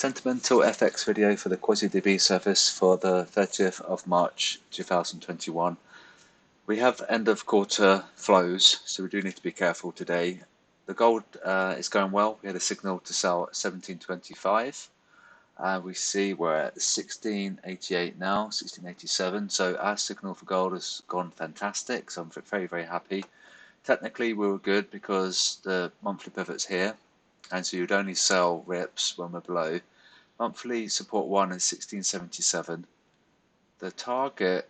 Sentimental FX video for the QuasiDB service for the 30th of March 2021. We have end of quarter flows, so we do need to be careful today. The gold is going well. We had a signal to sell at 17.25. We see we're at 16.88 now, 16.87. So our signal for gold has gone fantastic. So I'm very, very happy. Technically, we were good because the monthly pivot's here, and so you'd only sell rips when we're below. Monthly support 1 is 16.77. The target,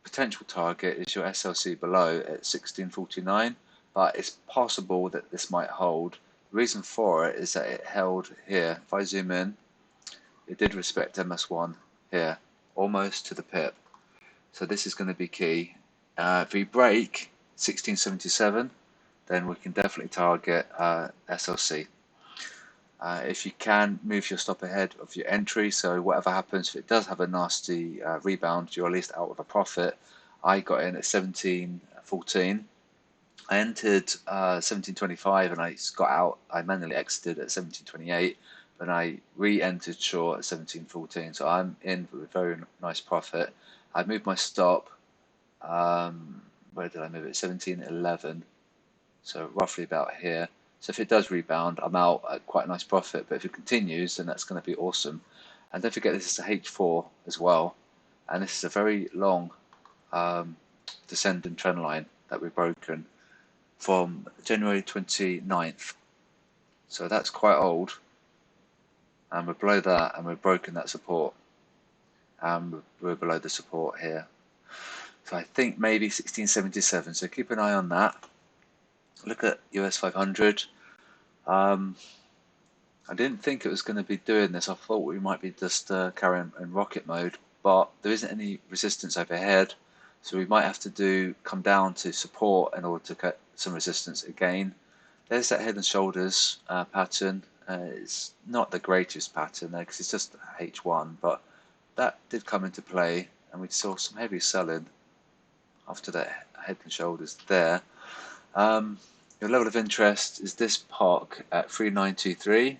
potential target, is your SLC below at 16.49, but it's possible that this might hold. The reason for it is that it held here. If I zoom in, it did respect MS1 here, almost to the pip. So this is going to be key. If we break 16.77, then we can definitely target SLC. If you can, move your stop ahead of your entry, so whatever happens, if it does have a nasty rebound, you're at least out with a profit. I got in at 17.14. I entered 17.25 and I got out. I manually exited at 17.28, but I re-entered short at 17.14, so I'm in with a very nice profit. I moved my stop. Where did I move it? 17.11, so roughly about here. So if it does rebound, I'm out at quite a nice profit, but if it continues, then that's going to be awesome. And don't forget, this is a H4 as well, and this is a very long descending trend line that we've broken from January 29th. So that's quite old, and we're below that, and we've broken that support, and we're below the support here. So I think maybe 16.77, so keep an eye on that. Look at US 500. I didn't think it was going to be doing this. I thought we might be just carrying in rocket mode, but there isn't any resistance overhead, so we might have to come down to support in order to get some resistance again. There's that head and shoulders pattern. It's not the greatest pattern there because it's just H1, but that did come into play, and we saw some heavy selling after that head and shoulders there. Your level of interest is this park at 3923,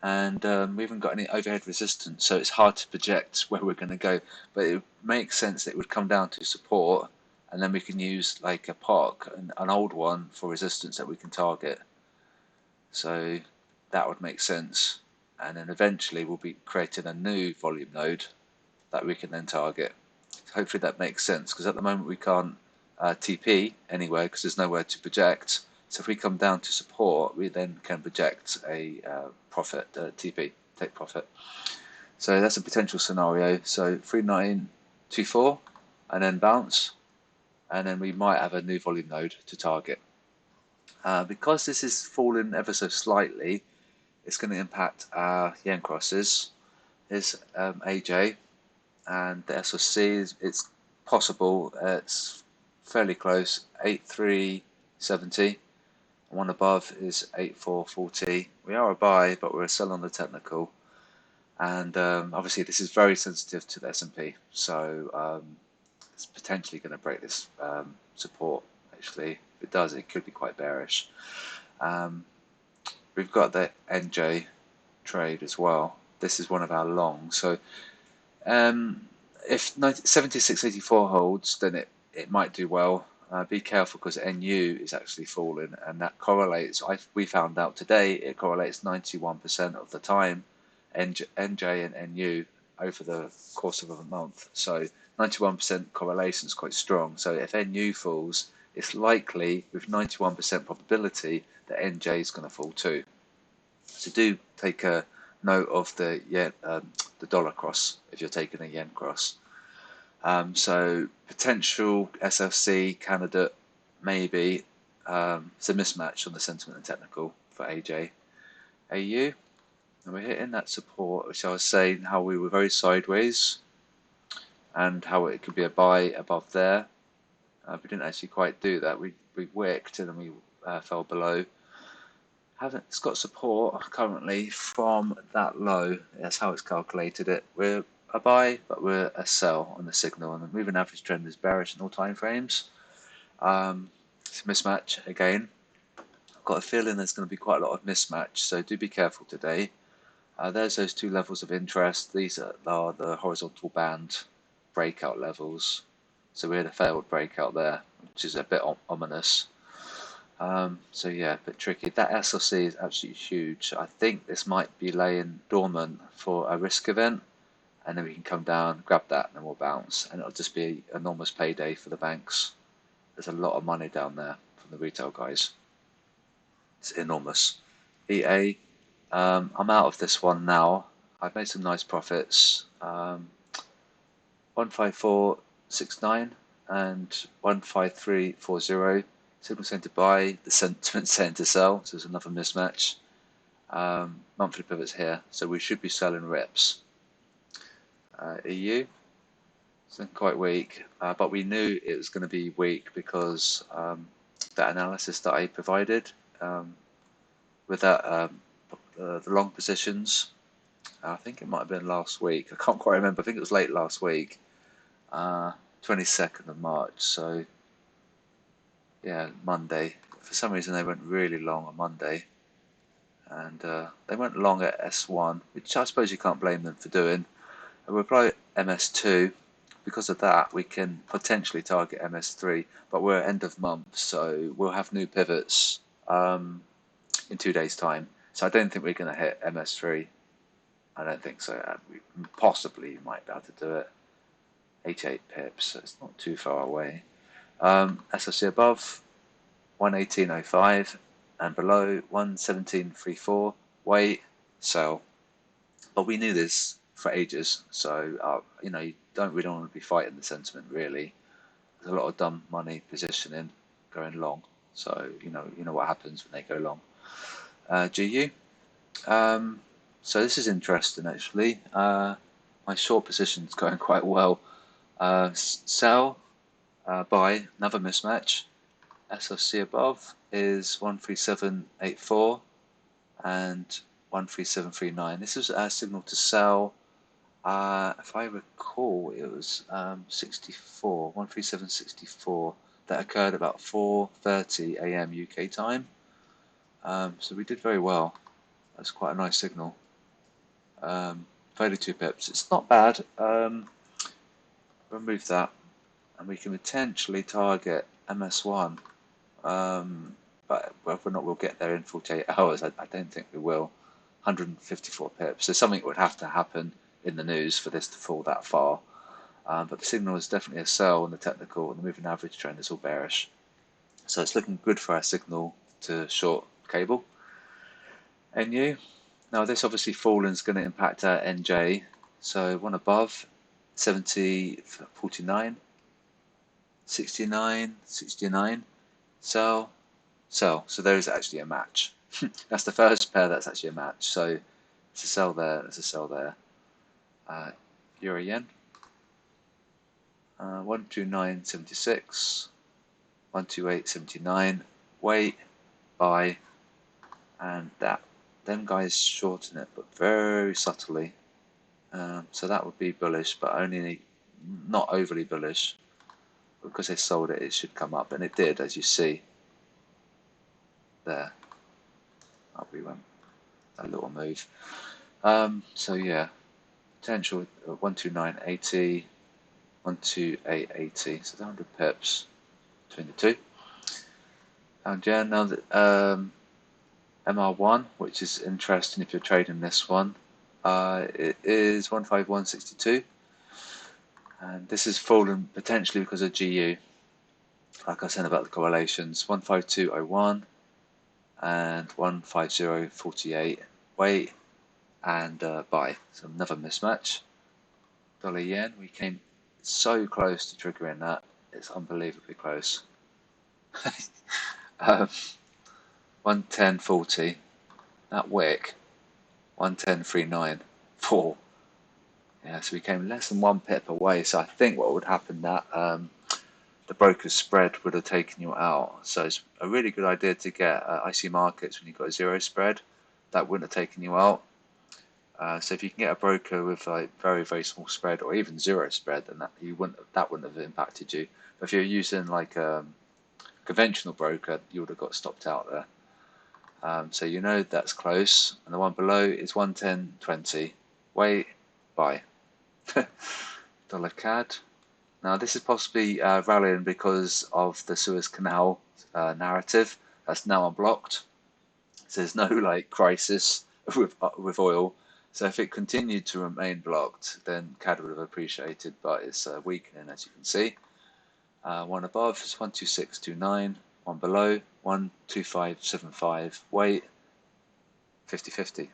and we haven't got any overhead resistance, so it's hard to project where we're going to go, but it makes sense that it would come down to support, and then we can use like a park, an old one, for resistance that we can target. So that would make sense, and then eventually we'll be creating a new volume node that we can then target. Hopefully that makes sense, because at the moment we can't TP anywhere because there's nowhere to project. So if we come down to support, we then can project a profit, TP, take profit. So that's a potential scenario. So 3924 and then bounce, and then we might have a new volume node to target. Because this is falling ever so slightly, it's going to impact our yen crosses. Here's AJ, and the SLC, it's possible, it's fairly close, 8.370. One above is 8.440. We are a buy, but we're a sell on the technical, and obviously this is very sensitive to the S&P, so it's potentially going to break this support. Actually, if it does, it could be quite bearish. We've got the NJ trade as well. This is one of our longs, so if 76.84 holds, then it might do well. Be careful because NU is actually falling, and that correlates. We found out today it correlates 91% of the time, NJ and NU, over the course of a month. So 91% correlation is quite strong. So if NU falls, it's likely with 91% probability that NJ is going to fall too. So do take a note of the dollar cross if you're taking a yen cross. So potential SLC candidate, maybe. It's a mismatch on the sentiment and technical for AJ. AU, and we're hitting that support, which I was saying how we were very sideways, and how it could be a buy above there. We didn't actually quite do that. We wicked and then we fell below. It's got support currently from that low. That's how it's calculated it. We're a buy, but we're a sell on the signal, and the moving average trend is bearish in all time frames. It's a mismatch again. I've got a feeling there's going to be quite a lot of mismatch, so do be careful today. There's those two levels of interest. These are the horizontal band breakout levels. So we had a failed breakout there, which is a bit ominous. So yeah, a bit tricky. That SLC is absolutely huge. I think this might be laying dormant for a risk event, and then we can come down, grab that, and then we'll bounce, and it'll just be an enormous payday for the banks. There's a lot of money down there from the retail guys. It's enormous. EA, I'm out of this one now. I've made some nice profits. 15469 and 15340. Signal saying to buy, the sentiment saying to sell, so there's another mismatch. Monthly pivots here, so we should be selling rips. EU, it's been quite weak, but we knew it was going to be weak because that analysis that I provided with that the long positions. I think it might have been last week. I can't quite remember. I think it was late last week, 22nd of March. So yeah, Monday. For some reason, they went really long on Monday, and they went long at S1, which I suppose you can't blame them for doing. And we'll apply MS2. Because of that, we can potentially target MS3, but we're end of month, so we'll have new pivots in 2 days' time. So I don't think we're going to hit MS3. I don't think so. We possibly might be able to do it. 88 pips, so it's not too far away. SLC above 118.05 and below 117.34. Wait, sell. But we knew this for ages, so you know, we don't want to be fighting the sentiment really. There's a lot of dumb money positioning going long, so you know what happens when they go long. GU. So this is interesting actually. My short position's going quite well. Sell, buy, another mismatch. SLC above is 13784 and 13739. This is a signal to sell. If I recall, it was 64, 13764. That occurred about 4:30 a.m. UK time. So we did very well. That's quite a nice signal. 32 pips. It's not bad. Remove that, and we can potentially target MS1. But whether or not we'll get there in 48 hours, I don't think we will. 154 pips. So something would have to happen in the news for this to fall that far. But the signal is definitely a sell on the technical, and the moving average trend is all bearish. So it's looking good for our signal to short cable. NU. Now this obviously falling is going to impact our NJ. So one above, 70.49, 69.69, sell, sell. So there is actually a match. That's the first pair that's actually a match. So it's a sell there, it's a sell there. Euro yen, 129.76, 128.79. Wait, buy, and that. Them guys shorten it, but very subtly. So that would be bullish, but only not overly bullish. Because they sold it, it should come up, and it did, as you see. There. Up we went. That little move. So yeah, potential 129.80, 128.80. So 100 pips between the two. And yeah, now that MR1, which is interesting if you're trading this one, it is 151.62, and this has fallen potentially because of GU. Like I said about the correlations, 152.01 and 150.48. Wait and buy. So another mismatch. Dollar yen, we came so close to triggering that. It's unbelievably close. 110.40. That wick. 110.39. 4. Yeah, so we came less than 1 pip away. So I think what would happen that the broker's spread would have taken you out. So it's a really good idea to get IC markets when you've got a zero spread. That wouldn't have taken you out. So if you can get a broker with like very, very small spread or even zero spread, then that wouldn't have impacted you. But if you're using like a conventional broker, you would have got stopped out there. So you know that's close, and the one below is 110.20. Wait, buy. Dollar CAD. Now this is possibly rallying because of the Suez Canal narrative that's now unblocked. So there's no like crisis with oil. So if it continued to remain blocked, then CAD would have appreciated, but it's weakening as you can see. One above is 126.29, one below 125.75. Wait, 50-50.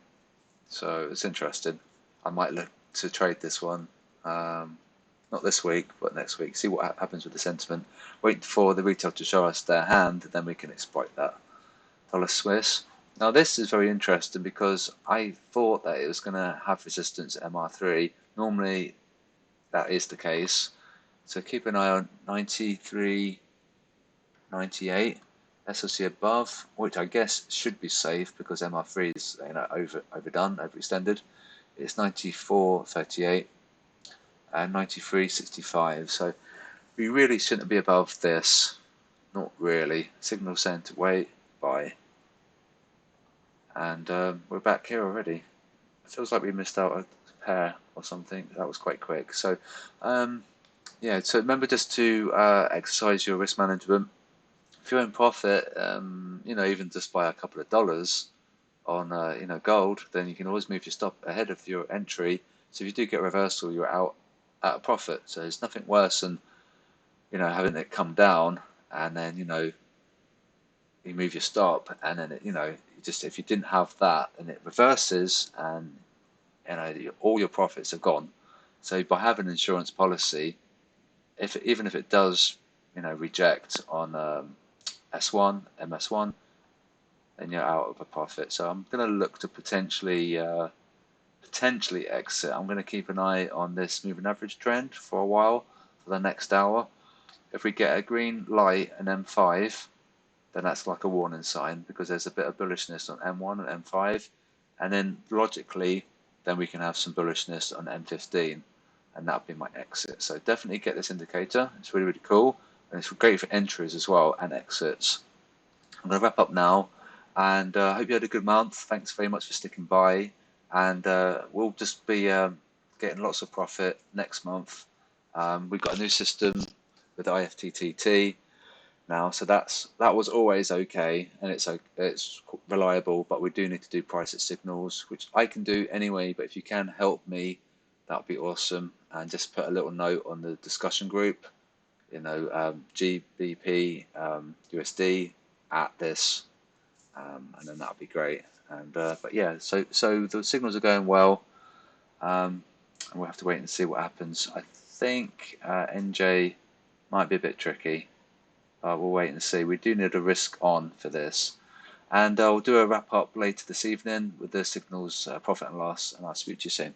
So it's interesting. I might look to trade this one. Not this week, but next week. See what happens with the sentiment. Wait for the retail to show us their hand, then we can exploit that. Dollar Swiss. Now this is very interesting because I thought that it was going to have resistance at MR3. Normally that is the case. So keep an eye on 93.98. SLC above, which I guess should be safe because MR3 is overdone, overextended. It's 94.38 and 93.65. So we really shouldn't be above this. Not really. Signal sent away by. And we're back here already. It feels like we missed out a pair or something. That was quite quick. So yeah, so remember just to exercise your risk management. If you're in profit, even just by a couple of dollars on gold, then you can always move your stop ahead of your entry. So if you do get a reversal, you're out at a profit. So there's nothing worse than having it come down and then you move your stop and then just if you didn't have that and it reverses and all your profits are gone. So by having an insurance policy, even if it does reject on S1, MS1, then you're out of a profit. So I'm going to look to potentially exit. I'm going to keep an eye on this moving average trend for a while, for the next hour. If we get a green light and M5, then that's like a warning sign because there's a bit of bullishness on M1 and M5, and then logically, then we can have some bullishness on M15, and that'll be my exit. So definitely get this indicator. It's really, really cool, and it's great for entries as well and exits. I'm going to wrap up now, and I hope you had a good month. Thanks very much for sticking by, and we'll just be getting lots of profit next month. We've got a new system with the IFTTT now, so that was always okay, and it's reliable, but we do need to do price at signals, which I can do anyway, but if you can help me, that would be awesome. And just put a little note on the discussion group, GBP, USD at this, and then that would be great. And but yeah, so the signals are going well, and we'll have to wait and see what happens. I think NJ might be a bit tricky. We'll wait and see. We do need a risk on for this. And I'll do a wrap up later this evening with the signals, profit and loss, and I'll speak to you soon.